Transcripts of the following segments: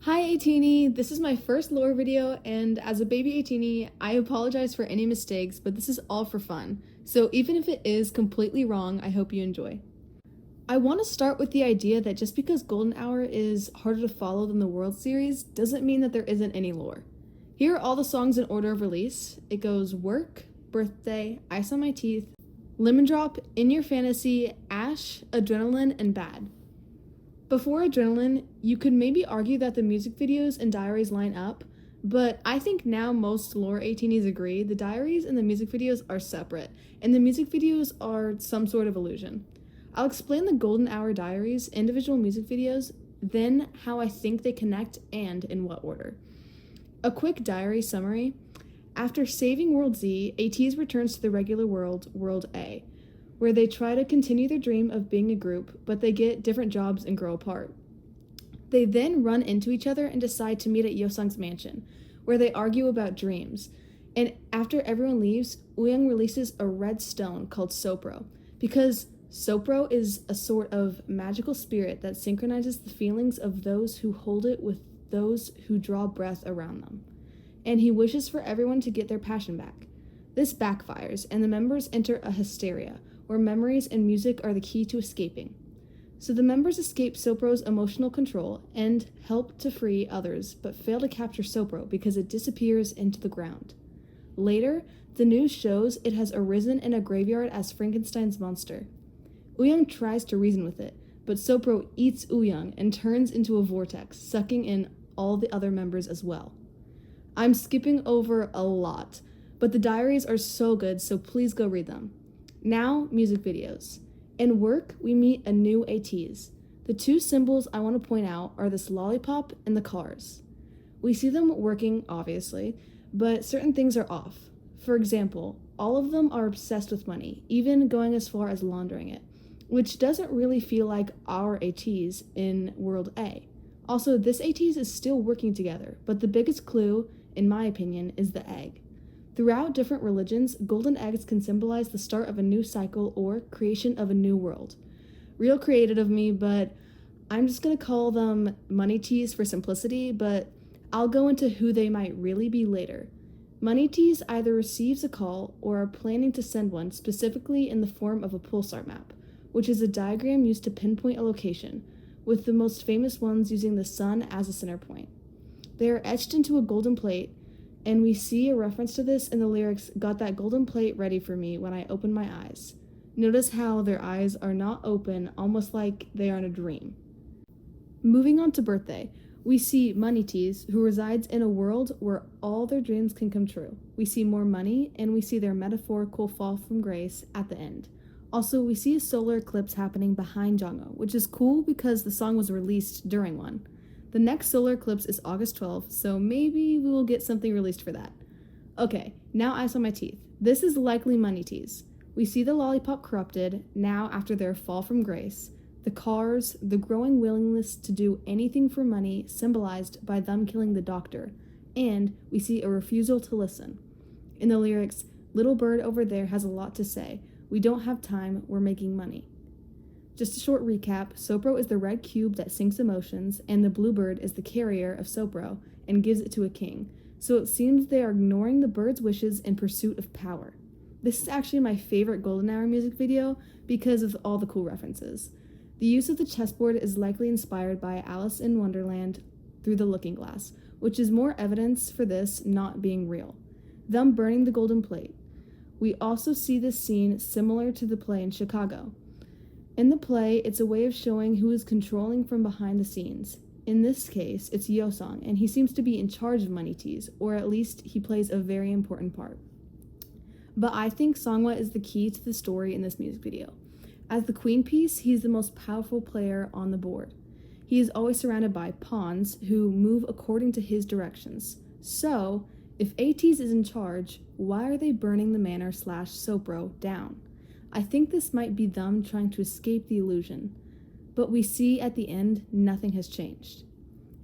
Hi Ateeny, this is my first lore video, and as a baby Ateeny, I apologize for any mistakes, but this is all for fun. So even if it is completely wrong, I hope you enjoy. I want to start with the idea that just because Golden Hour is harder to follow than the World Series doesn't mean that there isn't any lore. Here are all the songs in order of release. It goes Work, Birthday, Ice on My Teeth, Lemon Drop, In Your Fantasy, Ash, Adrenaline, and Bad. Before Adrenaline, you could maybe argue that the music videos and diaries line up, but I think now most lore Ateenies agree the diaries and the music videos are separate, and the music videos are some sort of illusion. I'll explain the Golden Hour diaries, individual music videos, then how I think they connect and in what order. A quick diary summary. After saving World Z, Ateez returns to the regular world, World A, where they try to continue their dream of being a group, but they get different jobs and grow apart. They then run into each other and decide to meet at Yosung's mansion, where they argue about dreams. And after everyone leaves, Uyang releases a red stone called Sopro, because Sopro is a sort of magical spirit that synchronizes the feelings of those who hold it with those who draw breath around them. And he wishes for everyone to get their passion back. This backfires, and the members enter a hysteria, where memories and music are the key to escaping. So the members escape Sopro's emotional control and help to free others, but fail to capture Sopro because it disappears into the ground. Later, the news shows it has arisen in a graveyard as Frankenstein's monster. Uyang tries to reason with it, but Sopro eats Uyang and turns into a vortex, sucking in all the other members as well. I'm skipping over a lot, but the diaries are so good, so please go read them. Now, music videos. In Work, we meet a new Ateez. The two symbols I want to point out are this lollipop and the cars. We see them working, obviously, but certain things are off. For example, all of them are obsessed with money, even going as far as laundering it, which doesn't really feel like our Ateez in World A. Also, this Ateez is still working together, but the biggest clue, in my opinion, is the egg. Throughout different religions, golden eggs can symbolize the start of a new cycle or creation of a new world. Real creative of me, but I'm just gonna call them money teas for simplicity, but I'll go into who they might really be later. Money teas either receives a call or are planning to send one, specifically in the form of a pulsar map, which is a diagram used to pinpoint a location, with the most famous ones using the sun as a center point. They are etched into a golden plate, and we see a reference to this in the lyrics, "Got that golden plate ready for me when I open my eyes." Notice how their eyes are not open, almost like they are in a dream. Moving on to Birthday, we see Money Tees, who resides in a world where all their dreams can come true. We see more money, and we see their metaphorical fall from grace at the end. Also, we see a solar eclipse happening behind Jongho, which is cool because the song was released during one. The next solar eclipse is August 12th, so maybe we will get something released for that. Okay, now Ice on My Teeth. This is likely Money Tees. We see the lollipop corrupted, now after their fall from grace. The cars, the growing willingness to do anything for money, symbolized by them killing the doctor. And we see a refusal to listen. In the lyrics, "Little bird over there has a lot to say. We don't have time, we're making money." Just a short recap, Sopro is the red cube that sinks emotions, and the blue bird is the carrier of Sopro and gives it to a king. So it seems they are ignoring the bird's wishes in pursuit of power. This is actually my favorite Golden Hour music video because of all the cool references. The use of the chessboard is likely inspired by Alice in Wonderland Through the Looking Glass, which is more evidence for this not being real. Them burning the golden plate. We also see this scene similar to the play in Chicago. In the play, it's a way of showing who is controlling from behind the scenes. In this case, it's Yosung, and he seems to be in charge of Money Tees, or at least he plays a very important part. But I think Songhwa is the key to the story in this music video. As the queen piece, he's the most powerful player on the board. He is always surrounded by pawns who move according to his directions. So, if Ateez is in charge, why are they burning the manor / Sopro down? I think this might be them trying to escape the illusion, but we see at the end nothing has changed.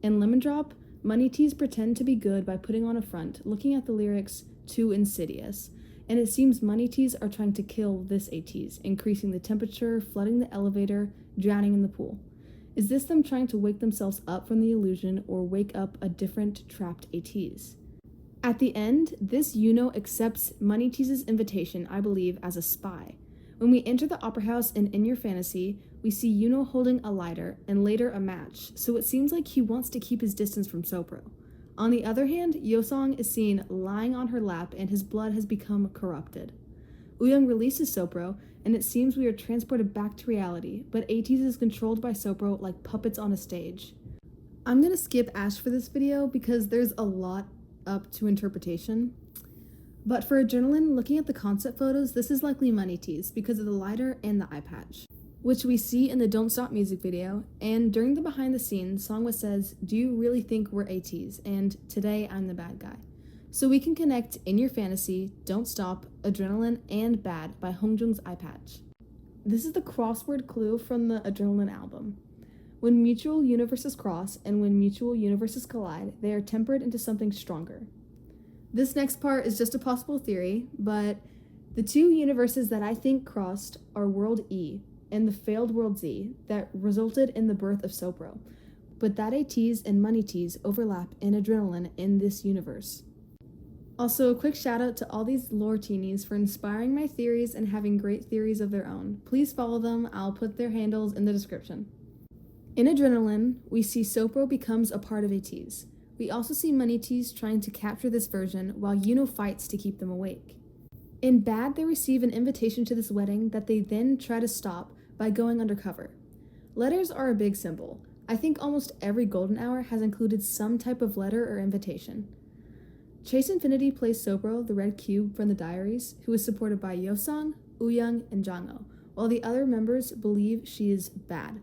In Lemon Drop, Money Tees pretend to be good by putting on a front, looking at the lyrics, "Too insidious," and it seems Money Tees are trying to kill this Ateez, increasing the temperature, flooding the elevator, drowning in the pool. Is this them trying to wake themselves up from the illusion or wake up a different trapped Ateez? At the end, this Yuno accepts Moneyteez's invitation, I believe, as a spy. When we enter the opera house In Your Fantasy, we see Yuno holding a lighter and later a match, so it seems like he wants to keep his distance from Sopro. On the other hand, Yosong is seen lying on her lap and his blood has become corrupted. Uyang releases Sopro, and it seems we are transported back to reality, but Ateez is controlled by Sopro like puppets on a stage. I'm gonna skip Ash for this video because there's a lot up to interpretation. But for Adrenaline, looking at the concept photos, this is likely Moneyteez because of the lighter and the eye patch, which we see in the Don't Stop music video, and during the behind the scenes, Songwa says, "Do you really think we're Ateez?" and "Today I'm the bad guy." So we can connect In Your Fantasy, Don't Stop, Adrenaline, and Bad by Hongjung's eye patch. This is the crossword clue from the Adrenaline album. When mutual universes cross and when mutual universes collide, they are tempered into something stronger. This next part is just a possible theory, but the two universes that I think crossed are World E and the failed World Z that resulted in the birth of Sopro, but that Ateez and Moneyteez overlap in Adrenaline in this universe. Also, a quick shout out to all these lore teenies for inspiring my theories and having great theories of their own. Please follow them, I'll put their handles in the description. In Adrenaline, we see Sopro becomes a part of Ateez. We also see Moneyteez trying to capture this version while Yuno fights to keep them awake. In Bad, they receive an invitation to this wedding that they then try to stop by going undercover. Letters are a big symbol. I think almost every Golden Hour has included some type of letter or invitation. Chase Infinity plays Sopro, the red cube from the diaries, who is supported by Yosong, Uyang, and Jangho, while the other members believe she is bad.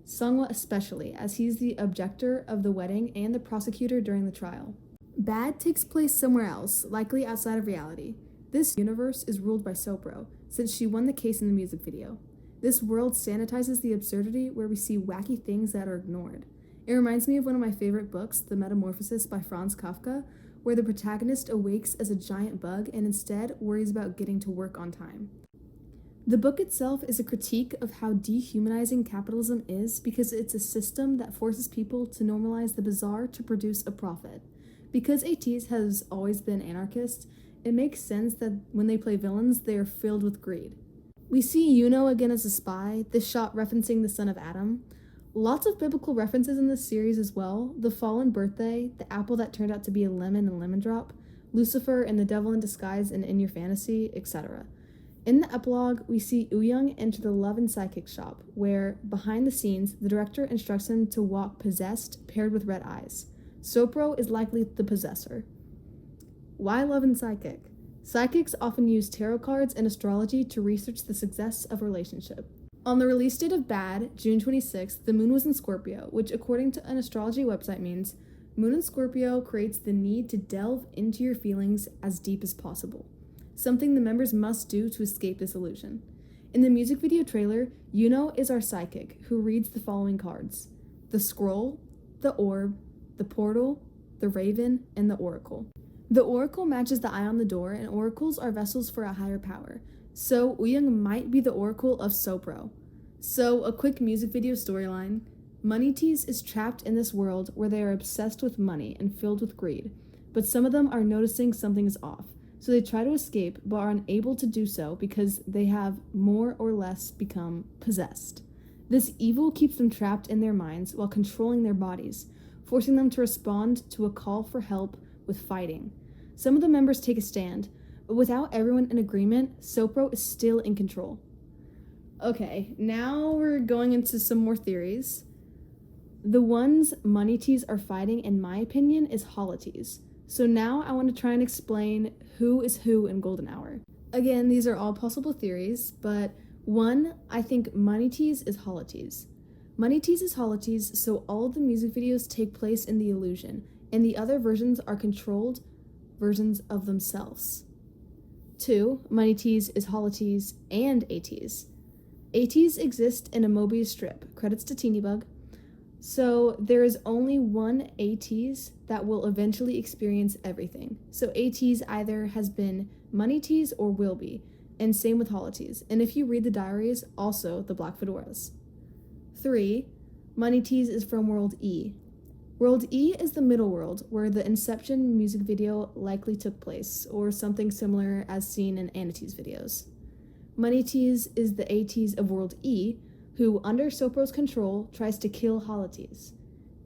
Songwa especially, as he's the objector of the wedding and the prosecutor during the trial. Bad takes place somewhere else, likely outside of reality. This universe is ruled by Sopro, since she won the case in the music video. This world sanitizes the absurdity where we see wacky things that are ignored. It reminds me of one of my favorite books, The Metamorphosis by Franz Kafka, where the protagonist awakes as a giant bug and instead worries about getting to work on time. The book itself is a critique of how dehumanizing capitalism is because it's a system that forces people to normalize the bizarre to produce a profit. Because Ateez has always been anarchist, it makes sense that when they play villains, they are filled with greed. We see Yuno again as a spy, this shot referencing the son of Adam. Lots of biblical references in this series as well, the fallen birthday, the apple that turned out to be a lemon and lemon drop, Lucifer and the devil in disguise In Your Fantasy, etc. In the epilogue, we see Uyang enter the Love and Psychic shop, where, behind the scenes, the director instructs him to walk possessed, paired with red eyes. Sopro is likely the possessor. Why Love and Psychic? Psychics often use tarot cards and astrology to research the success of a relationship. On the release date of Bad, June 26th, the moon was in Scorpio, which according to an astrology website means Moon in Scorpio creates the need to delve into your feelings as deep as possible. Something the members must do to escape this illusion. In the music video trailer, Yuno is our psychic, who reads the following cards: the scroll, the orb, the portal, the raven, and the oracle. The oracle matches the eye on the door, and oracles are vessels for a higher power, so Uyang might be the oracle of Sopro. So, a quick music video storyline. Moneyteez is trapped in this world where they are obsessed with money and filled with greed, but some of them are noticing something is off. So they try to escape, but are unable to do so because they have more or less become possessed. This evil keeps them trapped in their minds while controlling their bodies, forcing them to respond to a call for help with fighting. Some of the members take a stand, but without everyone in agreement, Sopro is still in control. Okay, now we're going into some more theories. The ones Moneyteez are fighting, in my opinion, is Holoteez. So now I want to try and explain who is who in Golden Hour. Again, these are all possible theories, but one, I think Moneyteez is Holoteez. Moneyteez is Holoteez, so all of the music videos take place in the illusion, and the other versions are controlled versions of themselves. 2, Moneyteez is Holoteez and Ateez. Ateez exists in a Mobius strip, credits to Teenybug. So there is only one Ateez that will eventually experience everything. So Ateez either has been Moneyteez or will be, and same with Holoteez. And if you read the diaries, also the Black Fedoras. 3, Ateez is from World E. World E is the middle world, where the Inception music video likely took place, or something similar as seen in Ateez videos. Ateez is the Ateez of World E, who, under Sopro's control, tries to kill Ateez.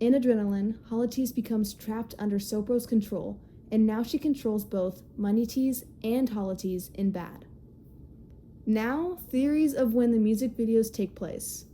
In Adrenaline, Ateez becomes trapped under Sopro's control, and now she controls both Ateez and Ateez in bad. Now, theories of when the music videos take place.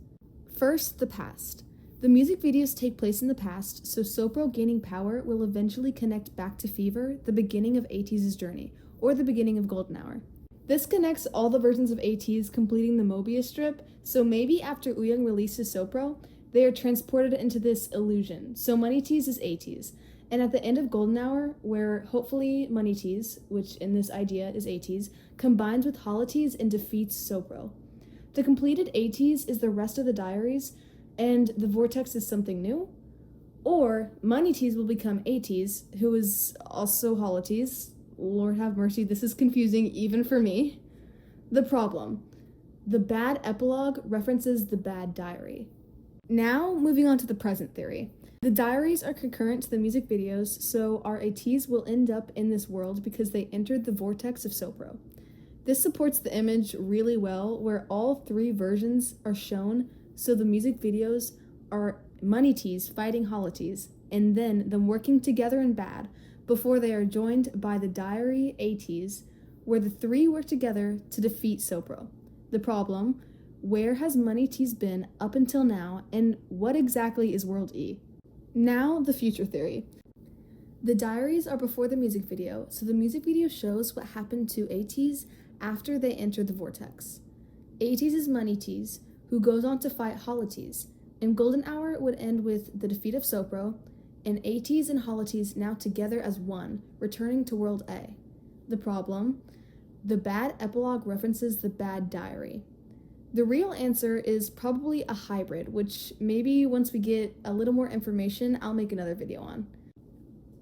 First, the past. The music videos take place in the past, so Sopro gaining power will eventually connect back to Fever, the beginning of Ateez's journey, or the beginning of Golden Hour. This connects all the versions of Ateez completing the Mobius strip, so maybe after Uyung releases Sopro, they are transported into this illusion. So Ateez is Ateez, and at the end of Golden Hour, where hopefully Ateez, which in this idea is Ateez, combines with Ateez and defeats Sopro. The completed Ateez is the rest of the diaries, and the vortex is something new? Or Ateez will become Ateez, who is also Ateez. Lord have mercy, this is confusing even for me. The problem. The bad epilogue references the bad diary. Now, moving on to the present theory. The diaries are concurrent to the music videos, so our Ateez will end up in this world because they entered the vortex of Sopro. This supports the image really well, where all three versions are shown, so the music videos are Ateez fighting Ateez, and then them working together in bad, before they are joined by the diary Ateez, where the three work together to defeat Sopro. The problem, where has Ateez been up until now, and what exactly is World E? Now, the future theory. The diaries are before the music video, so the music video shows what happened to Ateez after they entered the vortex. Ateez is Ateez, who goes on to fight Ateez, and Golden Hour would end with the defeat of Sopro, and Ateez and Ateez now together as one, returning to World A. The problem? The bad epilogue references the bad diary. The real answer is probably a hybrid, which maybe once we get a little more information, I'll make another video on.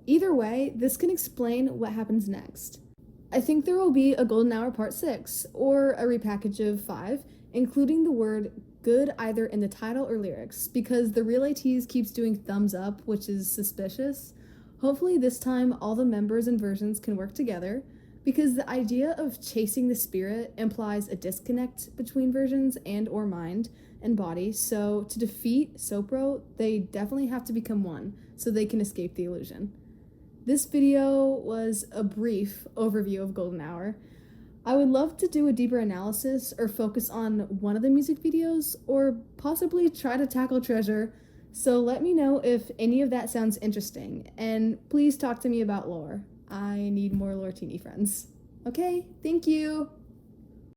Either way, this can explain what happens next. I think there will be a Golden Hour Part 6, or a repackage of 5, including the word good either in the title or lyrics, because the real Ateez keeps doing thumbs up, which is suspicious. Hopefully this time all the members and versions can work together, because the idea of chasing the spirit implies a disconnect between versions and or mind and body, so to defeat Sopro, they definitely have to become one, so they can escape the illusion. This video was a brief overview of Golden Hour. I would love to do a deeper analysis or focus on one of the music videos, or possibly try to tackle Treasure, so let me know if any of that sounds interesting, and please talk to me about lore. I need more Lore Teeny friends. Okay, thank you!